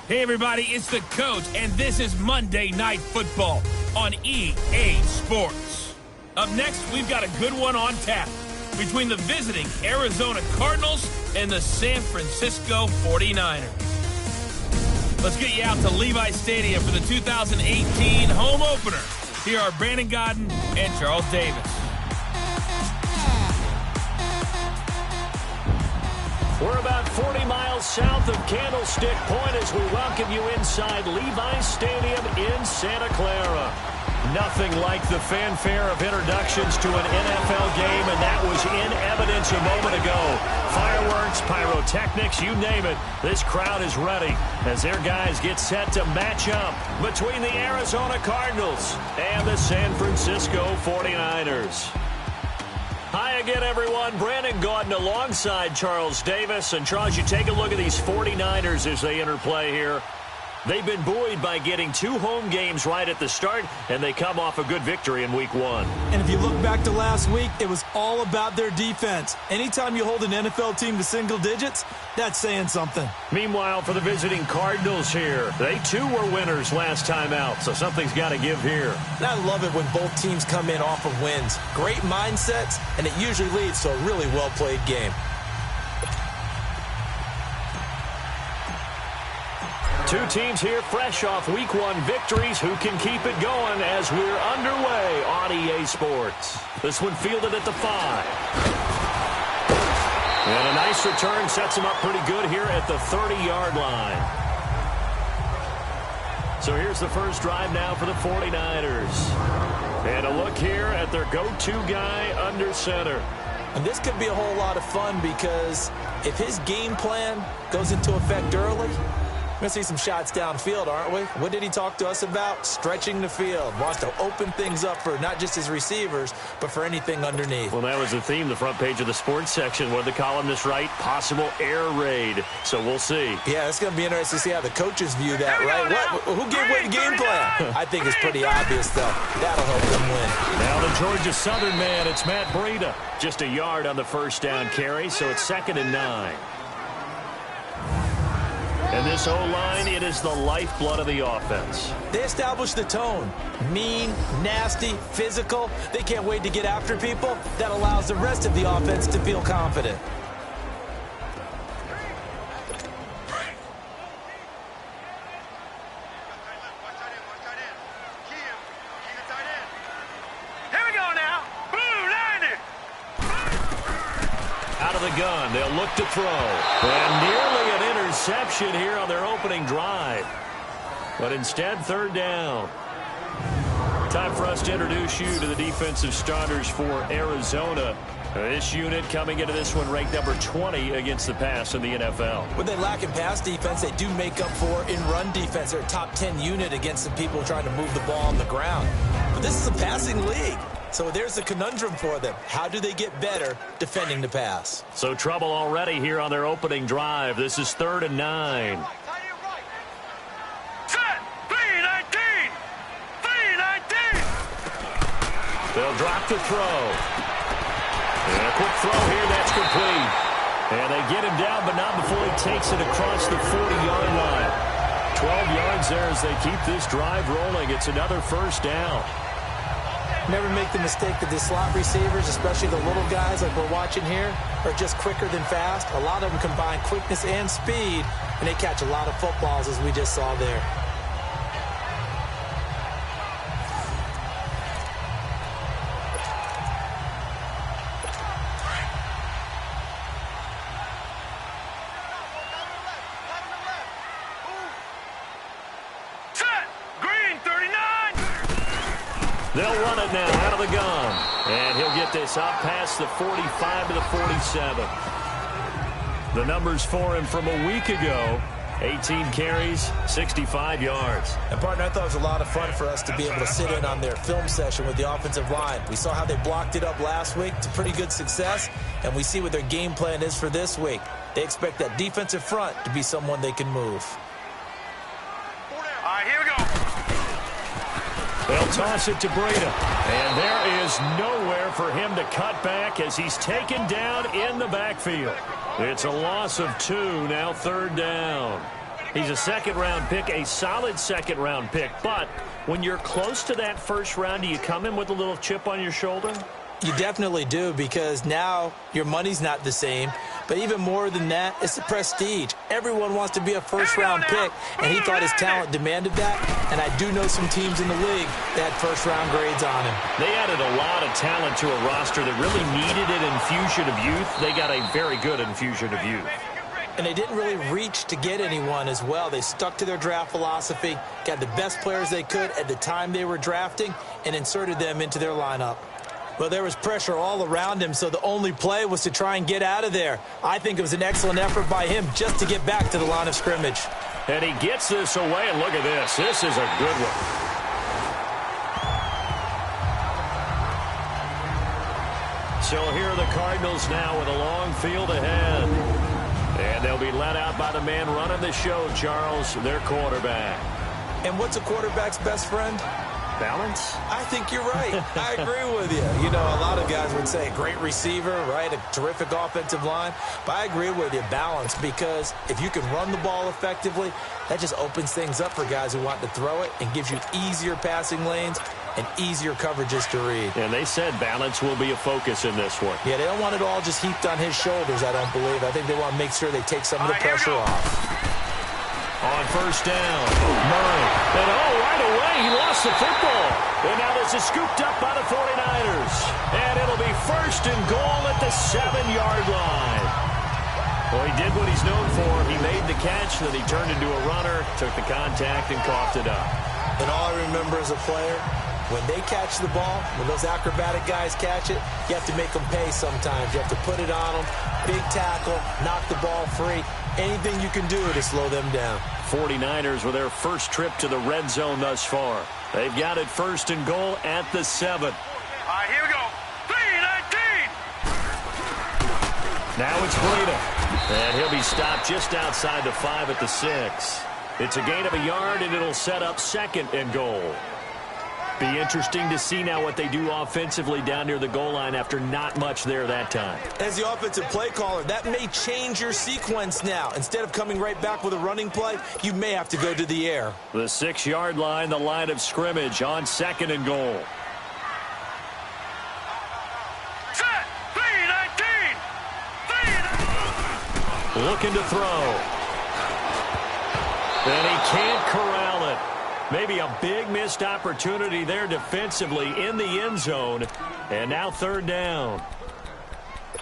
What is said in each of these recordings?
Hey, everybody, it's the coach, and this is Monday Night Football on EA Sports. Up next, we've got a good one on tap between the visiting Arizona Cardinals and the San Francisco 49ers. Let's get you out to Levi Stadium for the 2018 home opener. Here are Brandon Godden and Charles Davis. We're about 40 miles south of Candlestick Point as we welcome you inside Levi Stadium in Santa Clara. Nothing like the fanfare of introductions to an NFL game, and that was in evidence a moment ago. Fireworks, pyrotechnics, you name it. This crowd is ready as their guys get set to match up between the Arizona Cardinals and the San Francisco 49ers. Hi again, everyone. Brandon Gaudin alongside Charles Davis. And, Charles, you take a look at these 49ers as they interplay here. They've been buoyed by getting 2 home games right at the start, and they come off a good victory in Week 1. And if you look back to last week, it was all about their defense. Anytime you hold an NFL team to single digits, that's saying something. Meanwhile, for the visiting Cardinals here, they too were winners last time out, so something's got to give here. And I love it when both teams come in off of wins. Great mindsets, and it usually leads to a really well-played game. Two teams here fresh off Week 1 victories. Who can keep it going as we're underway on EA Sports? This one fielded at the 5. And a nice return sets him up pretty good here at the 30-yard line. So here's the first drive now for the 49ers. And a look here at their go-to guy under center. And this could be a whole lot of fun because if his game plan goes into effect early, we're going to see some shots downfield, aren't we? What did he talk to us about? Stretching the field. Wants to open things up for not just his receivers, but for anything underneath. Well, that was the theme, the front page of the sports section. What did the columnist write? Possible air raid. So we'll see. Yeah, it's going to be interesting to see how the coaches view that, right? Who gave what game plan? I think it's pretty obvious, though. That'll help them win. Now the Georgia Southern man, it's Matt Breida. Just a yard on the first down carry, so it's 2nd and 9. And this O-line, it is the lifeblood of the offense. They establish the tone. Mean, nasty, physical. They can't wait to get after people. That allows the rest of the offense to feel confident. Out of the gun, they'll look to throw. And nearly an interception here on their opening drive. But instead, 3rd down. Time for us to introduce you to the defensive starters for Arizona. This unit coming into this one ranked number 20 against the pass in the NFL. When they lack in pass defense, they do make up for in run defense. They're a top 10 unit against the people trying to move the ball on the ground. But this is a passing league. So there's the conundrum for them. How do they get better defending the pass? So trouble already here on their opening drive. This is 3rd and 9. Set! 3-19! 3-19! They'll drop the throw. And a quick throw here, that's complete. And they get him down, but not before he takes it across the 40-yard line. 12 yards there as they keep this drive rolling. It's another first down. Never make the mistake that the slot receivers, especially the little guys like we're watching here, are just quicker than fast. A lot of them combine quickness and speed, and they catch a lot of footballs, as we just saw there. They'll run it now out of the gun. And he'll get this up past the 45 to the 47. The numbers for him from a week ago. 18 carries, 65 yards. And, partner, I thought it was a lot of fun for us to be able to sit in on their film session with the offensive line. We saw how they blocked it up last week to pretty good success, and we see what their game plan is for this week. They expect that defensive front to be someone they can move. All right, here we go. They'll toss it to Breida. And there is nowhere for him to cut back as he's taken down in the backfield. It's a loss of 2, now 3rd down. He's a second-round pick, a solid second-round pick. But when you're close to that first round, do you come in with a little chip on your shoulder? You definitely do, because now your money's not the same. But even more than that, it's the prestige. Everyone wants to be a first-round pick, and he thought his talent demanded that. And I do know some teams in the league that had first-round grades on him. They added a lot of talent to a roster that really needed an infusion of youth. They got a very good infusion of youth. And they didn't really reach to get anyone as well. They stuck to their draft philosophy, got the best players they could at the time they were drafting, and inserted them into their lineup. Well, there was pressure all around him, so the only play was to try and get out of there. I think it was an excellent effort by him just to get back to the line of scrimmage. And he gets this away, and look at this. This is a good one. So here are the Cardinals now with a long field ahead. And they'll be let out by the man running the show, Charles, their quarterback. And what's a quarterback's best friend? Balance? I think you're right. I agree with you. You know, a lot of guys would say great receiver, right? A terrific offensive line. But I agree with you, balance, because if you can run the ball effectively, that just opens things up for guys who want to throw it and gives you easier passing lanes and easier coverages to read. And they said balance will be a focus in this one. Yeah, they don't want it all just heaped on his shoulders, I don't believe. I think they want to make sure they take some of the pressure off. On first down, Murray. And right away, he lost the football. And now this is scooped up by the 49ers. And it'll be first and goal at the 7-yard line. Well, he did what he's known for. He made the catch, then he turned into a runner, took the contact, and coughed it up. And all I remember as a player, when they catch the ball, when those acrobatic guys catch it, you have to make them pay sometimes. You have to put it on them, big tackle, knock the ball free. Anything you can do to slow them down. 49ers with their first trip to the red zone thus far. They've got it first and goal at the 7. All right, here we go. 3-19. Now it's Breida. And he'll be stopped just outside the 5 at the 6. It's a gain of a yard, and it'll set up second and goal. Be interesting to see now what they do offensively down near the goal line after not much there that time. As the offensive play caller, that may change your sequence now. Instead of coming right back with a running play, you may have to go to the air. The 6-yard line, the line of scrimmage on second and goal. Set. 3-19. Looking to throw. And he can't corral it. Maybe a big missed opportunity there defensively in the end zone. And now third down.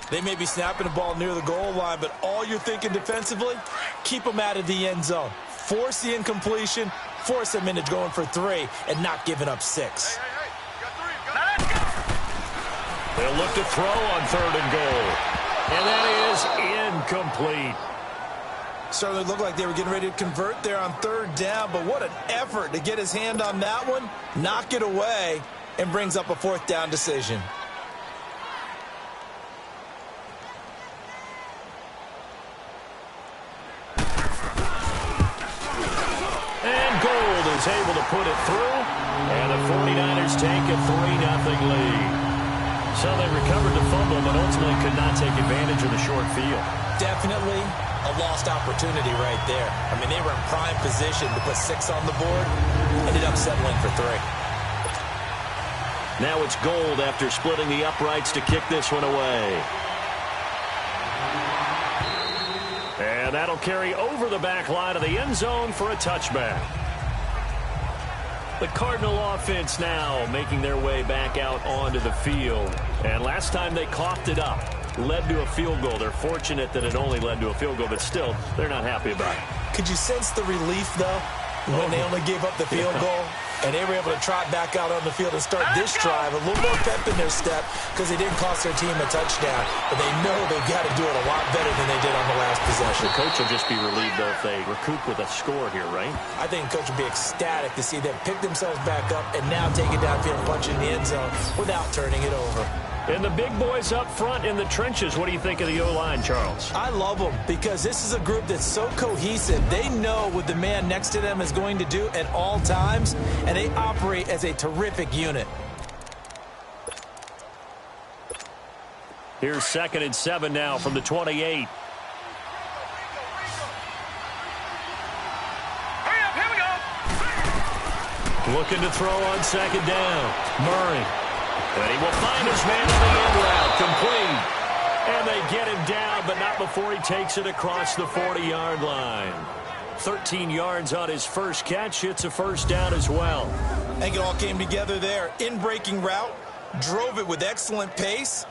They may be snapping the ball near the goal line, but all you're thinking defensively, keep them out of the end zone. Force the incompletion, force them into going for 3, and not giving up 6. They'll look to throw on third and goal. And that is incomplete. Certainly looked like they were getting ready to convert there on third down, but what an effort to get his hand on that one, knock it away, and brings up a fourth down decision. And Gold is able to put it through, and the 49ers take a 3-0 lead. So they recovered the fumble, but ultimately could not take advantage of the short field. Definitely a lost opportunity right there. I mean, they were in prime position to put 6 on the board. Ended up settling for 3. Now it's Gold after splitting the uprights to kick this one away. And that'll carry over the back line of the end zone for a touchback. The Cardinal offense now making their way back out onto the field. And last time they coughed it up, led to a field goal. They're fortunate that it only led to a field goal, but still, they're not happy about it. Could you sense the relief, though, when they only gave up the field goal? And they were able to trot back out on the field and start this drive. A little more pep in their step because they didn't cost their team a touchdown. But they know they've got to do it a lot better than they did on the last possession. The coach will just be relieved, though, if they recoup with a score here, right? I think the coach will be ecstatic to see them pick themselves back up and now take it downfield and punch in the end zone without turning it over. And the big boys up front in the trenches, what do you think of the O-line, Charles? I love them because this is a group that's so cohesive. They know what the man next to them is going to do at all times, and they operate as a terrific unit. Here's 2nd and 7 now from the 28. Looking to throw on second down. Murray. And he will find his man on the end route. Complete. And they get him down, but not before he takes it across the 40-yard line. 13 yards on his first catch. It's a first down as well. I think it all came together there. In-breaking route. Drove it with excellent pace.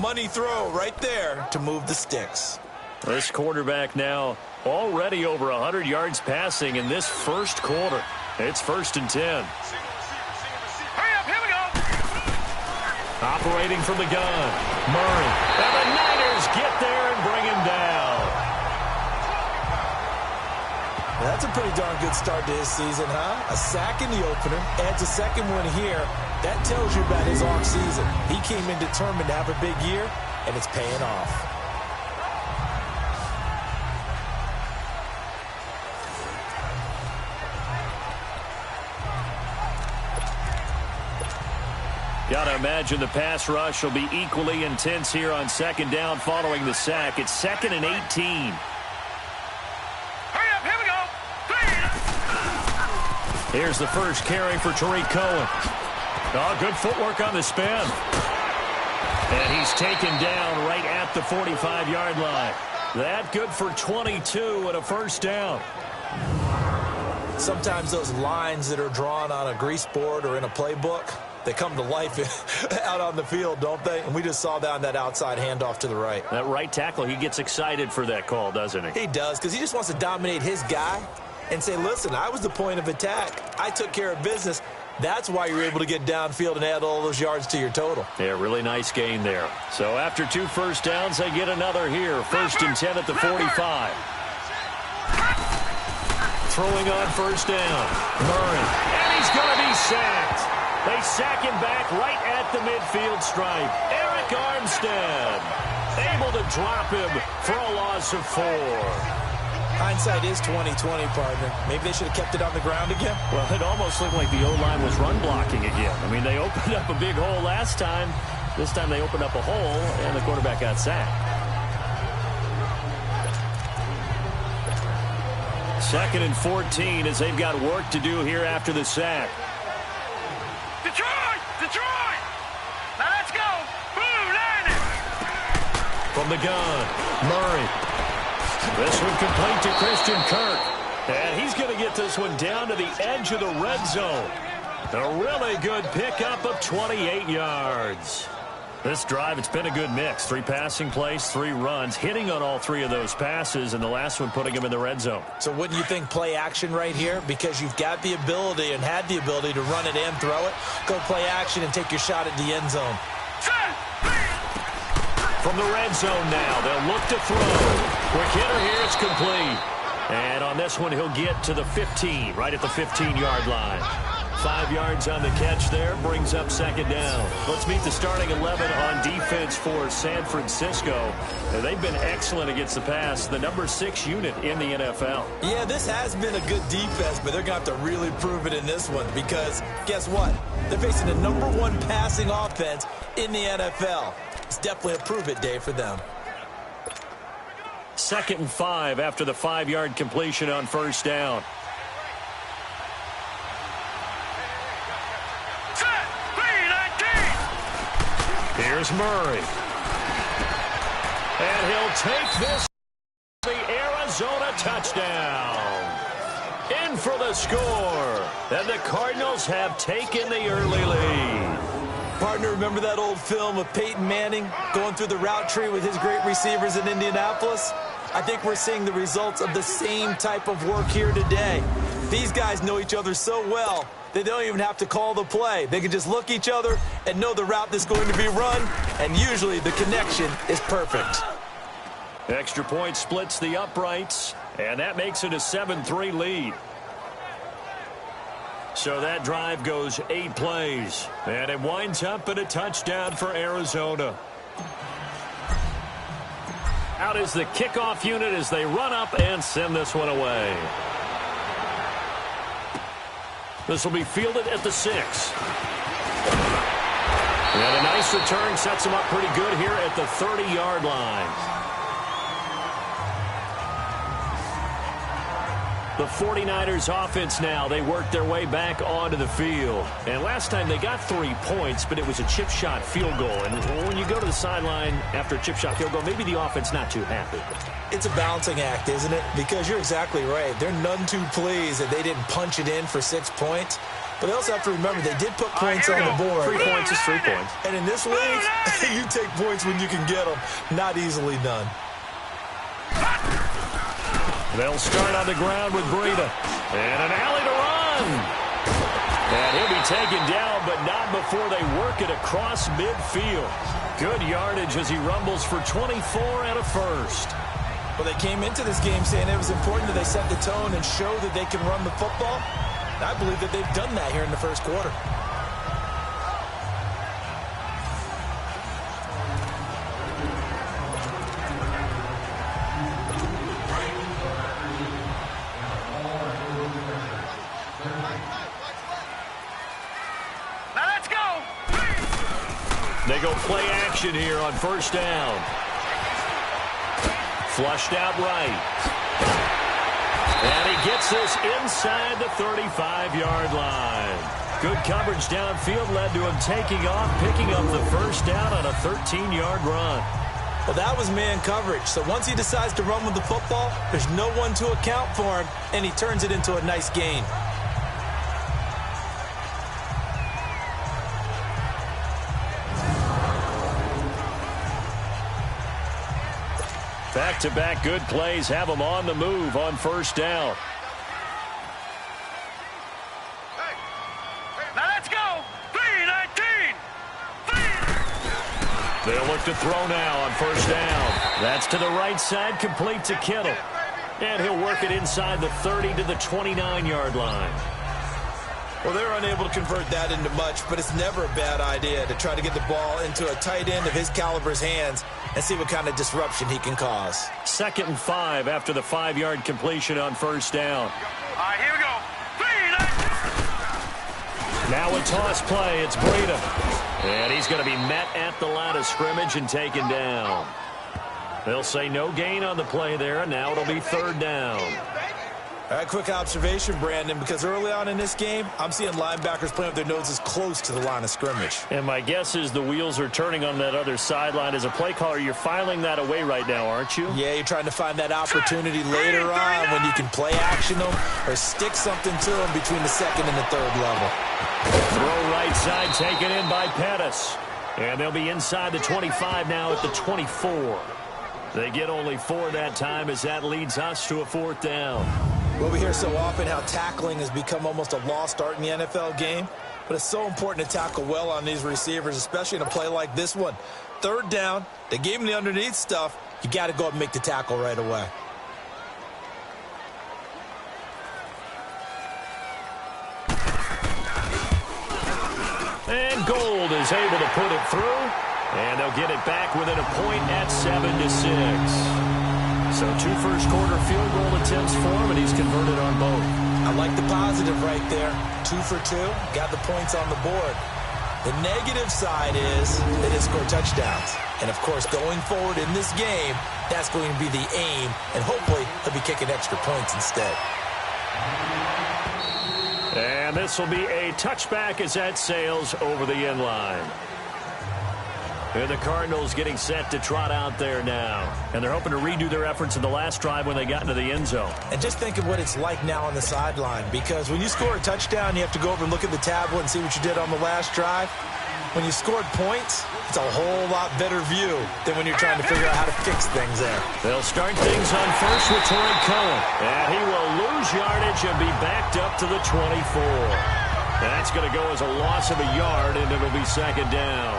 Money throw right there to move the sticks. This quarterback now already over 100 yards passing in this first quarter. It's 1st and 10. Hurry up, here we go. Operating from the gun. Murray. And the Niners get there and bring him down. That's a pretty darn good start to his season, huh? A sack in the opener, adds a second one here. That tells you about his offseason. He came in determined to have a big year, and it's paying off. Got to imagine the pass rush will be equally intense here on second down following the sack. It's 2nd and 18. Hurry up, here we go. 3. Here's the first carry for Tariq Cohen. Oh, good footwork on the spin. And he's taken down right at the 45-yard line. That good for 22 and a first down. Sometimes those lines that are drawn on a grease board or in a playbook, they come to life out on the field, don't they? And we just saw that on that outside handoff to the right. That right tackle, he gets excited for that call, doesn't he? He does, because he just wants to dominate his guy and say, listen, I was the point of attack. I took care of business. That's why you're able to get downfield and add all those yards to your total. Yeah, really nice gain there. So after 2 first downs, they get another here. 1st and 10 at the 45. Throwing on first down. Murray. And he's going to be sacked. They sack him back right at the midfield stripe. Eric Armstead able to drop him for a loss of 4. Hindsight is 20/20, partner. Maybe they should have kept it on the ground again. Well, it almost looked like the O-line was run blocking again. I mean, they opened up a big hole last time. This time they opened up a hole, and the quarterback got sacked. 2nd and 14 as they've got work to do here after the sack. Detroit! Detroit! Now let's go! Blue Niners! From the gun, Murray. This one complete to Christian Kirk. And he's going to get this one down to the edge of the red zone. A really good pickup of 28 yards. This drive, it's been a good mix. 3 passing plays, 3 runs, hitting on all 3 of those passes, and the last one putting him in the red zone. So wouldn't you think play action right here? Because you've got the ability and had the ability to run it and throw it. Go play action and take your shot at the end zone. From the red zone now, they'll look to throw. Quick hitter here, it's complete. And on this one, he'll get to the 15, right at the 15-yard line. 5 yards on the catch there, brings up second down. Let's meet the starting 11 on defense for San Francisco. They've been excellent against the pass, the number 6 unit in the NFL. Yeah, this has been a good defense, but they're going to have to really prove it in this one because guess what? They're facing the number 1 passing offense in the NFL. It's definitely a prove-it day for them. 2nd and 5 after the 5-yard completion on first down. Here's Murray. And he'll take this the Arizona touchdown. In for the score. And the Cardinals have taken the early lead. Partner, remember that old film of Peyton Manning going through the route tree with his great receivers in Indianapolis? I think we're seeing the results of the same type of work here today. These guys know each other so well they don't even have to call the play. They can just look each other and know the route that's going to be run, and usually the connection is perfect. Extra point splits the uprights, and that makes it a 7-3 lead. So that drive goes 8 plays, and it winds up in a touchdown for Arizona. Out is the kickoff unit as they run up and send this one away. This will be fielded at the 6. And a nice return sets him up pretty good here at the 30-yard line. The 49ers offense now, they work their way back onto the field. And last time they got 3 points, but it was a chip shot field goal. And when you go to the sideline after a chip shot field goal, maybe the offense not too happy. It's a balancing act, isn't it? Because you're exactly right. They're none too pleased that they didn't punch it in for 6 points. But they also have to remember they did put points on the board. 3 points is 3 points. And in this league, you take points when you can get them. Not easily done. They'll start on the ground with Breida. And an alley to run. And he'll be taken down, but not before they work it across midfield. Good yardage as he rumbles for 24 and a first. Well, they came into this game saying it was important that they set the tone and show that they can run the football. And I believe that they've done that here in the first quarter. They go play action here on first down. Flushed out right. And he gets this inside the 35-yard line. Good coverage downfield led to him taking off, picking up the first down on a 13-yard run. Well, that was man coverage. So once he decides to run with the football, there's no one to account for him, and he turns it into a nice gain. Back-to-back good plays have them on the move on first down. Now let's go. 3-19. They'll look to throw now on first down. That's to the right side, complete to Kittle. And he'll work it inside the 30 to the 29-yard line. Well, they're unable to convert that into much, but it's never a bad idea to try to get the ball into a tight end of his caliber's hands and see what kind of disruption he can cause. 2nd and 5 after the 5-yard completion on first down. All right, here we go. 3-19. Now a toss play. It's Breida. And he's going to be met at the line of scrimmage and taken down. They'll say no gain on the play there, and now it'll be 3rd down. All right, quick observation, Brandon, because early on in this game, I'm seeing linebackers playing with their noses close to the line of scrimmage. And my guess is the wheels are turning on that other sideline. As a play caller, you're filing that away right now, aren't you? Yeah, you're trying to find that opportunity later on when you can play action them or stick something to them between the 2nd and the 3rd level. Throw right side taken in by Pettis. And they'll be inside the 25 now at the 24. They get only 4 that time as that leads us to a 4th down. Well, we hear so often how tackling has become almost a lost art in the NFL game, but it's so important to tackle well on these receivers, especially in a play like this one. 3rd down, they gave him the underneath stuff. You got to go up and make the tackle right away. And Gold is able to put it through, and they'll get it back within a point at 7-6. So 2 first-quarter field goal attempts for him, and he's converted on both. I like the positive right there. 2 for 2, got the points on the board. The negative side is they didn't score touchdowns. And, of course, going forward in this game, that's going to be the aim, and hopefully he'll be kicking extra points instead. And this will be a touchback as that sails over the end line. And the Cardinals getting set to trot out there now. And they're hoping to redo their efforts in the last drive when they got into the end zone. And just think of what it's like now on the sideline, because when you score a touchdown, you have to go over and look at the tablet and see what you did on the last drive. When you scored points, it's a whole lot better view than when you're trying to figure out how to fix things there. They'll start things on first with Torrey Cohen. And he will lose yardage and be backed up to the 24. That's going to go as a loss of a yard, and it'll be 2nd down.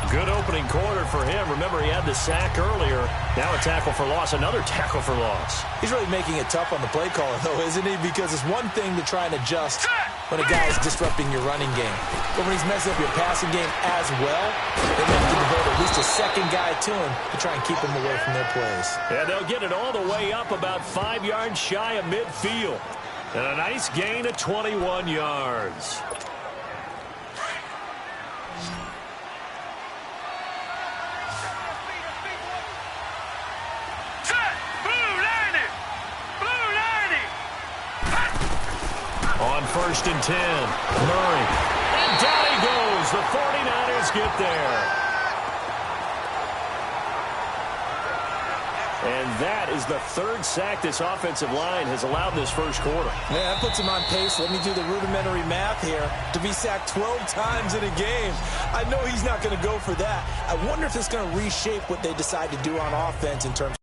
Good opening quarter for him. Remember, he had the sack earlier. Now a tackle for loss, another tackle for loss. He's really making it tough on the play caller, though, isn't he? Because it's one thing to try and adjust when a guy's disrupting your running game. But when he's messing up your passing game as well, they have to devote at least a 2nd guy to him to try and keep him away from their plays. And they'll get it all the way up about 5 yards shy of midfield. And a nice gain of 21 yards. 1st and 10. Murray. And down he goes. The 49ers get there. And that is the 3rd sack this offensive line has allowed this first quarter. Yeah, that puts him on pace. Let me do the rudimentary math here. To be sacked 12 times in a game. I know he's not going to go for that. I wonder if it's going to reshape what they decide to do on offense in terms